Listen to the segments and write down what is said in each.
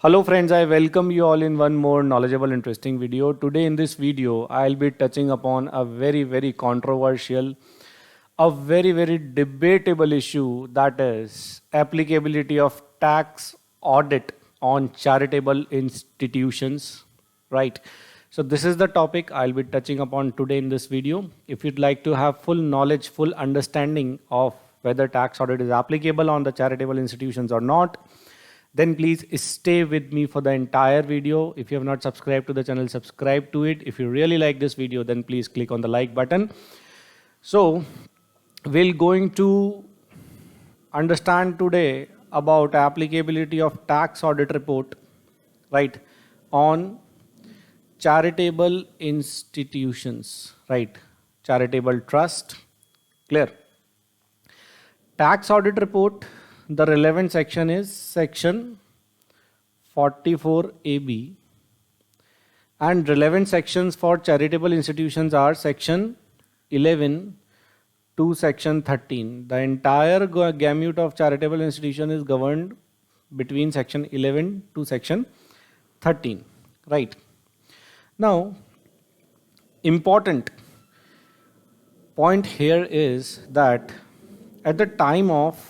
Hello friends, I welcome you all in one more knowledgeable interesting video. Today in this video, I'll be touching upon a very controversial, a very debatable issue, that is applicability of tax audit on charitable institutions, right? So this is the topic I'll be touching upon today in this video. If you'd like to have full knowledge, full understanding of whether tax audit is applicable on the charitable institutions or not, then please stay with me for the entire video. If you have not subscribed to the channel, subscribe to it. If you really like this video, then please click on the like button. So we're going to understand today about applicability of tax audit report, right, on charitable institutions, right, charitable trust. Clear? Tax audit report, the relevant section is section 44AB, and relevant sections for charitable institutions are section 11 to section 13. The entire gamut of charitable institution is governed between section 11 to section 13, right? Now, important point here is that at the time of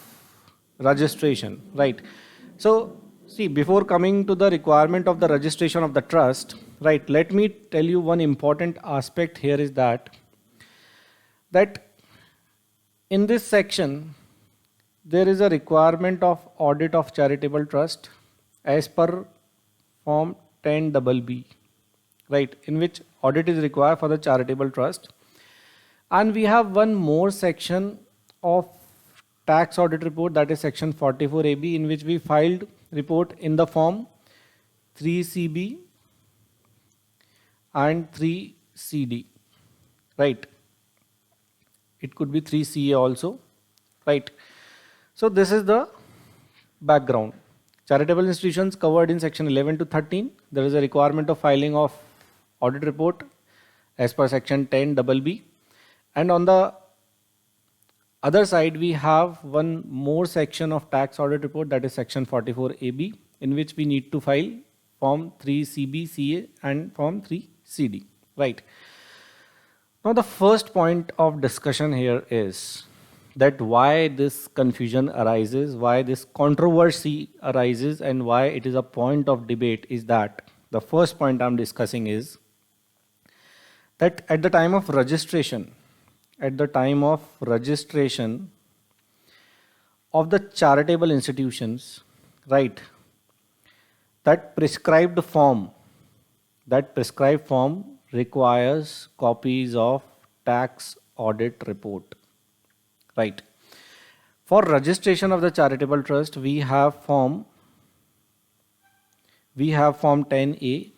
registration, right? So see, before coming to the requirement of the registration of the trust, right, let me tell you one important aspect here is that in this section there is a requirement of audit of charitable trust as per form 10BB, right, in which audit is required for the charitable trust. And we have one more section of tax audit report, that is section 44AB, in which we filed report in the form 3CB and 3CD, right? It could be 3CA also, right? So this is the background. Charitable institutions covered in section 11 to 13. There is a requirement of filing of audit report as per section 10BB. And on the other side, we have one more section of tax audit report, that is section 44AB, in which we need to file form 3CB, CA and form 3CD, right? Now the first point of discussion here is that why this confusion arises, why this controversy arises, and why it is a point of debate is that the first point I'm discussing is that at the time of registration of the charitable institutions, right, that prescribed form requires copies of tax audit report, right? For registration of the charitable trust, we have form 10A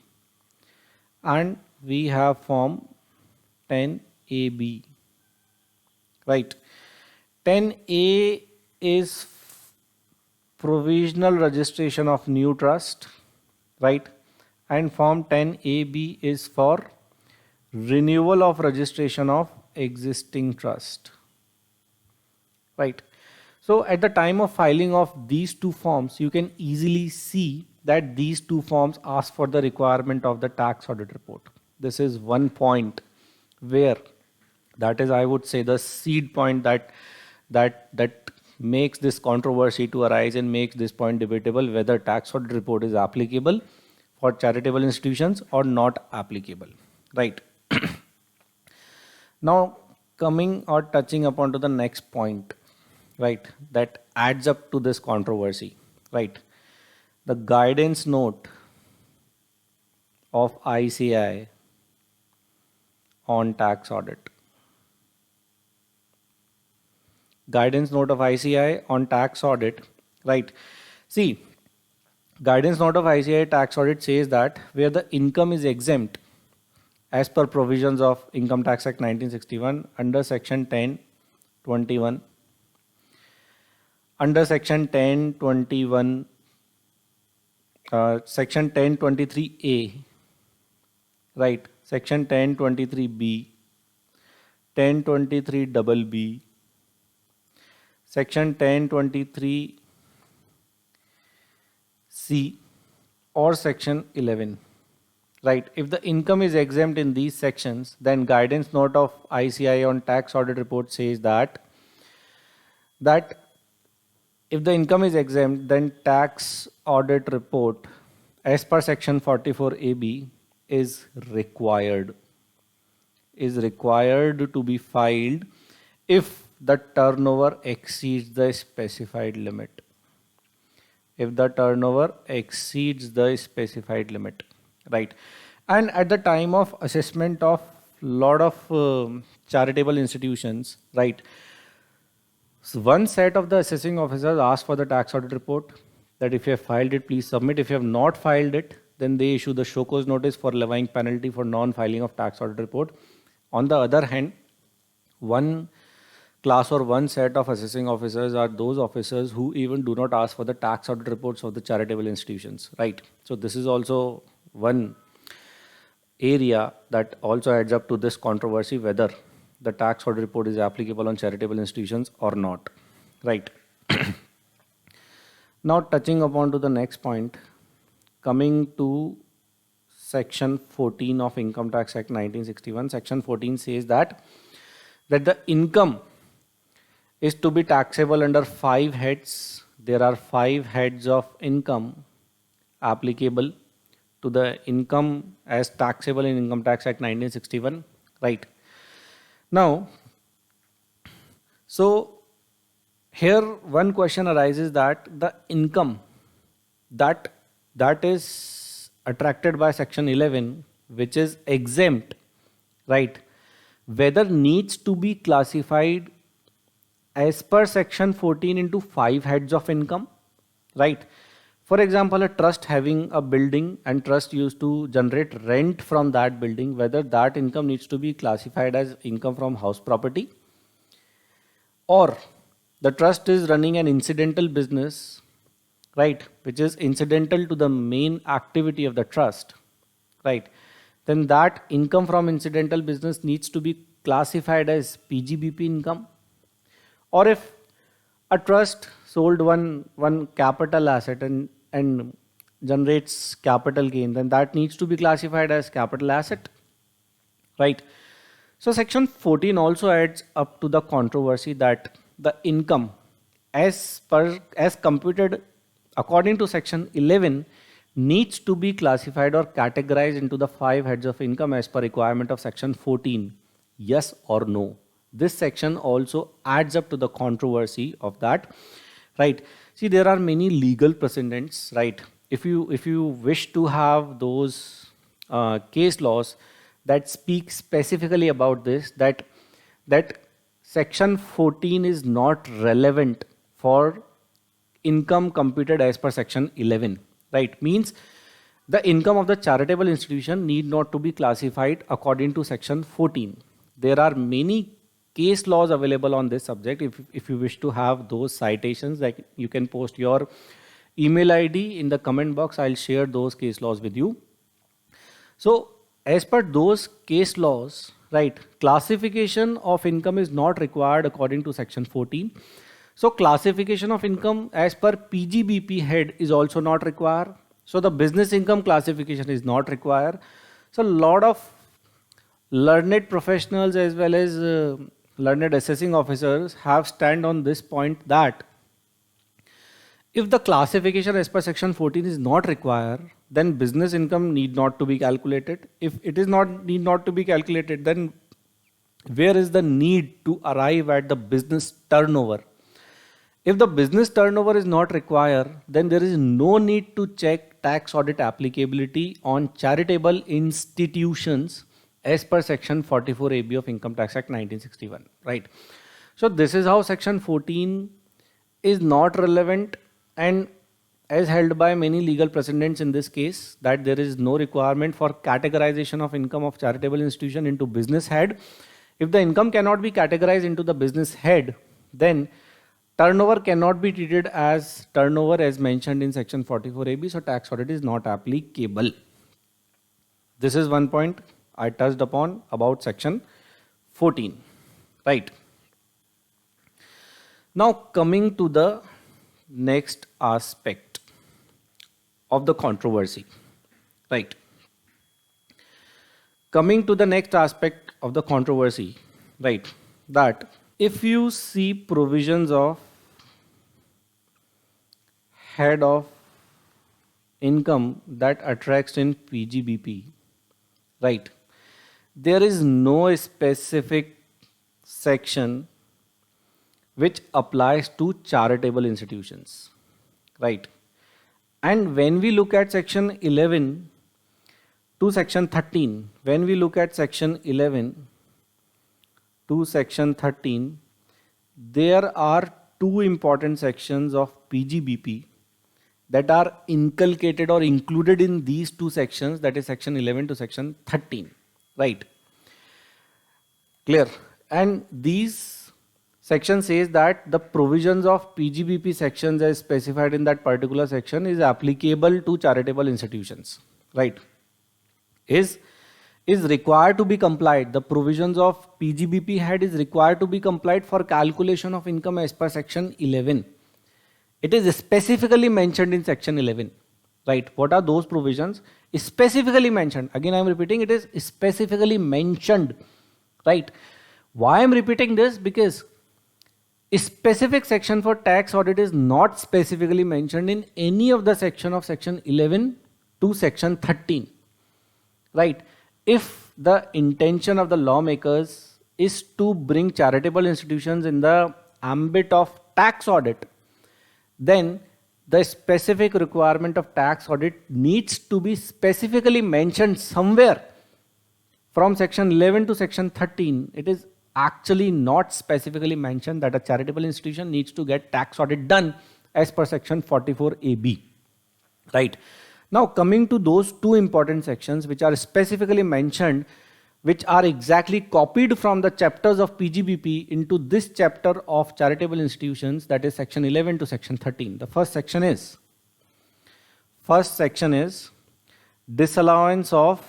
and we have form 10AB, right? 10A is provisional registration of new trust, right? And form 10AB is for renewal of registration of existing trust, right? So at the time of filing of these two forms, you can easily see that these two forms ask for the requirement of the tax audit report. This is one point where, that is, I would say, the seed point that makes this controversy to arise and makes this point debatable, whether tax audit report is applicable for charitable institutions or not applicable, right? Now coming or touching upon to the next point, right, that adds up to this controversy, right? The guidance note of ICI on tax audit. Guidance note of ICI on tax audit, right? See, guidance note of ICI tax audit says that where the income is exempt as per provisions of Income Tax Act 1961 under section 1021, under section 1021, section 1023A, right, section 1023B, 1023BB, section 1023C or section 11. Right. If the income is exempt in these sections, then guidance note of ICI on tax audit report says that if the income is exempt, then tax audit report as per section 44AB is required to be filed if the turnover exceeds the specified limit. If the turnover exceeds the specified limit, right? And at the time of assessment of lot of charitable institutions, right? So one set of the assessing officers ask for the tax audit report, that if you have filed it, please submit. If you have not filed it, then they issue the show cause notice for levying penalty for non-filing of tax audit report. On the other hand, one class or one set of assessing officers are those officers who even do not ask for the tax audit reports of the charitable institutions, right? So this is also one area that also adds up to this controversy whether the tax audit report is applicable on charitable institutions or not, right? Now touching upon to the next point, coming to section 14 of Income Tax Act 1961, section 14 says that the income is to be taxable under 5 heads. There are 5 heads of income applicable to the income as taxable in Income Tax Act 1961, right? Now, so here one question arises that the income that is attracted by section 11, which is exempt, right, whether needs to be classified as per section 14 into 5 heads of income, right? For example, a trust having a building and trust used to generate rent from that building, whether that income needs to be classified as income from house property, or the trust is running an incidental business, right, which is incidental to the main activity of the trust, right, then that income from incidental business needs to be classified as PGBP income. Or if a trust sold one capital asset and generates capital gain, then that needs to be classified as capital asset, right? So section 14 also adds up to the controversy that the income as computed according to section 11 needs to be classified or categorized into the 5 heads of income as per requirement of section 14, yes or no. This section also adds up to the controversy of that, right? See, there are many legal precedents, right? If you wish to have those case laws that speak specifically about this, that section 14 is not relevant for income computed as per section 11, right? Means the income of the charitable institution need not to be classified according to section 14. There are many case laws available on this subject. If you wish to have those citations, like you can post your email ID in the comment box. I'll share those case laws with you. So as per those case laws, right, classification of income is not required according to section 14. So classification of income as per PGBP head is also not required. So the business income classification is not required. So a lot of learned professionals as well as learned assessing officers have stand on this point that if the classification as per section 14 is not required, then business income need not to be calculated. If it is need not to be calculated, then where is the need to arrive at the business turnover? If the business turnover is not required, then there is no need to check tax audit applicability on charitable institutions as per section 44AB of Income Tax Act 1961, right? So this is how section 14 is not relevant, and as held by many legal precedents in this case, that there is no requirement for categorization of income of charitable institution into business head. If the income cannot be categorized into the business head, then turnover cannot be treated as turnover as mentioned in section 44AB, so tax audit is not applicable. This is one point I touched upon about section 14, right? Now coming to the next aspect of the controversy, right? Coming to the next aspect of the controversy, right, that if you see provisions of head of income that attracts in PGBP, right, there is no specific section which applies to charitable institutions, right? And when we look at section 11 to section 13, when we look at section 11 to section 13, there are two important sections of PGBP that are inculcated or included in these two sections, that is section 11 to section 13, right? Clear? And these section says that the provisions of PGBP sections as specified in that particular section is applicable to charitable institutions, right? Is required to be complied. The provisions of PGBP head is required to be complied for calculation of income as per section 11. It is specifically mentioned in section 11, right? What are those provisions? Specifically mentioned. Again, I am repeating, it is specifically mentioned, right? Why I am repeating this? Because a specific section for tax audit is not specifically mentioned in any of the section of section 11 to section 13, right? If the intention of the lawmakers is to bring charitable institutions in the ambit of tax audit, then the specific requirement of tax audit needs to be specifically mentioned somewhere from section 11 to section 13. It is actually not specifically mentioned that a charitable institution needs to get tax audit done as per section 44AB, right? Now coming to those two important sections which are specifically mentioned, which are exactly copied from the chapters of PGBP into this chapter of charitable institutions, that is section 11 to section 13. The first section is disallowance of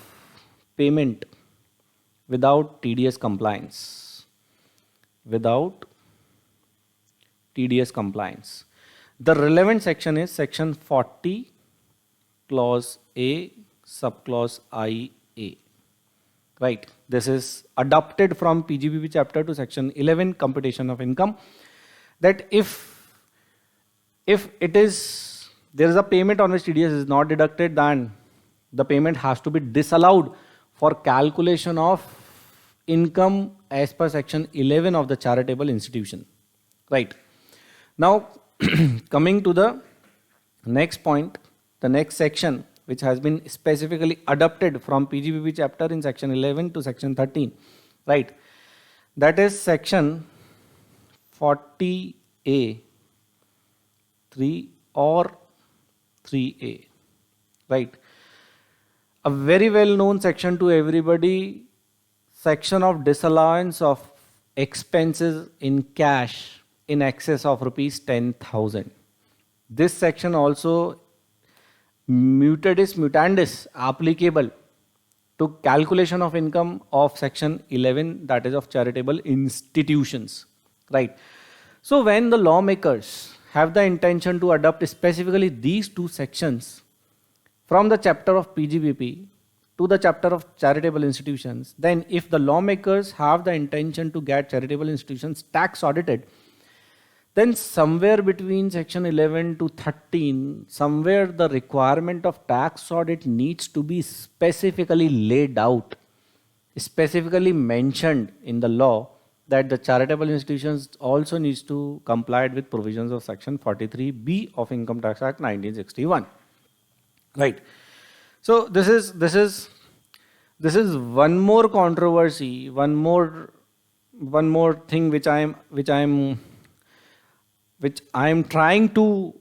payment without TDS compliance. Without TDS compliance. The relevant section is section 40, clause A, subclause IA. Right. This is adopted from PGBP chapter to section 11, computation of income. That if it is, there is a payment on which TDS is not deducted, then the payment has to be disallowed for calculation of income as per section 11 of the charitable institution, right? Now coming to the next point, the next section which has been specifically adopted from PGBP chapter in section 11 to section 13, right? That is section 40A 3 or 3A, right? A very well known section to everybody, section of disallowance of expenses in cash in excess of rupees 10,000. This section also mutatis mutandis applicable to calculation of income of section 11, that is of charitable institutions, right? So when the lawmakers have the intention to adopt specifically these two sections from the chapter of PGBP to the chapter of charitable institutions, then if the lawmakers have the intention to get charitable institutions tax audited, then somewhere between section 11 to 13, somewhere the requirement of tax audit needs to be specifically laid out, specifically mentioned in the law, that the charitable institutions also needs to comply with provisions of section 43B of Income Tax Act 1961, right? So this is one more controversy, one more thing which I am trying to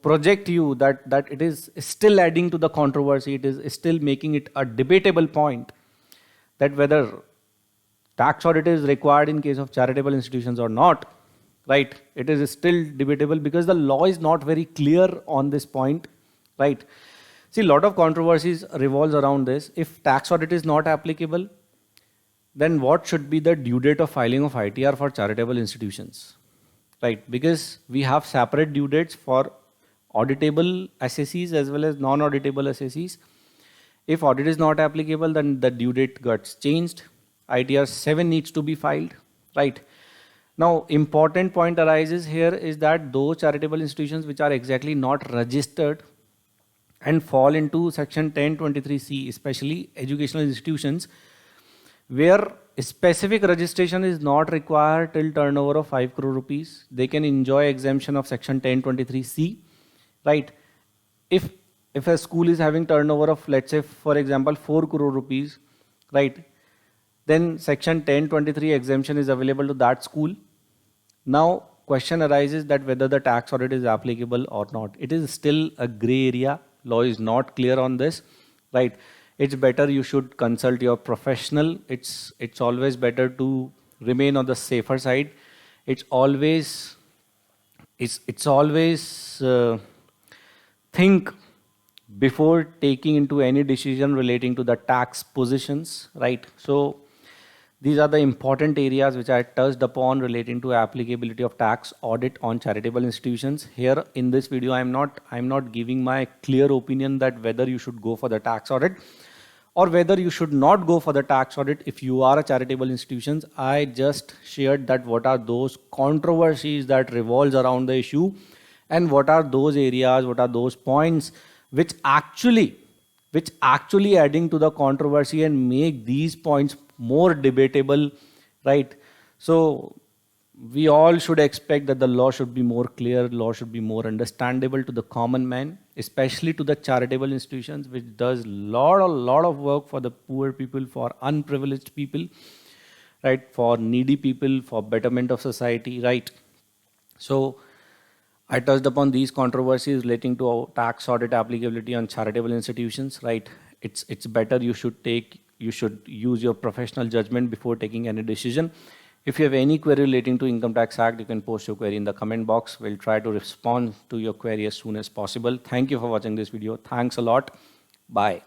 project you, that it is still adding to the controversy. It is still making it a debatable point that whether tax audit is required in case of charitable institutions or not, right? It is still debatable because the law is not very clear on this point, right? See, a lot of controversies revolves around this. If tax audit is not applicable, then what should be the due date of filing of ITR for charitable institutions, right? Because we have separate due dates for auditable assessees as well as non-auditable assessees. If audit is not applicable, then the due date gets changed. ITR 7 needs to be filed, right? Now, important point arises here is that those charitable institutions which are exactly not registered and fall into section 1023C, especially educational institutions, where specific registration is not required till turnover of 5 crore rupees, they can enjoy exemption of section 1023C, right? If if a school is having turnover of, let's say for example, 4 crore rupees, right, then section 1023 exemption is available to that school. Now question arises that whether the tax audit is applicable or not. It is still a gray area. Law is not clear on this, right? It's better you should consult your professional. It's always better to remain on the safer side. It's always think before taking into any decision relating to the tax positions, right? So these are the important areas which I touched upon relating to applicability of tax audit on charitable institutions. Here in this video, I'm not giving my clear opinion that whether you should go for the tax audit or whether you should not go for the tax audit if you are a charitable institutions. I just shared that what are those controversies that revolves around the issue and what are those areas, what are those points which actually adding to the controversy and make these points more debatable, right? So we all should expect that the law should be more clear, law should be more understandable to the common man, especially to the charitable institutions which does a lot of work for the poor people, for unprivileged people, right, for needy people, for betterment of society, right? So I touched upon these controversies relating to tax audit applicability on charitable institutions, right? It's better you should use your professional judgment before taking any decision. If you have any query relating to Income Tax Act, you can post your query in the comment box. We'll try to respond to your query as soon as possible. Thank you for watching this video. Thanks a lot. Bye.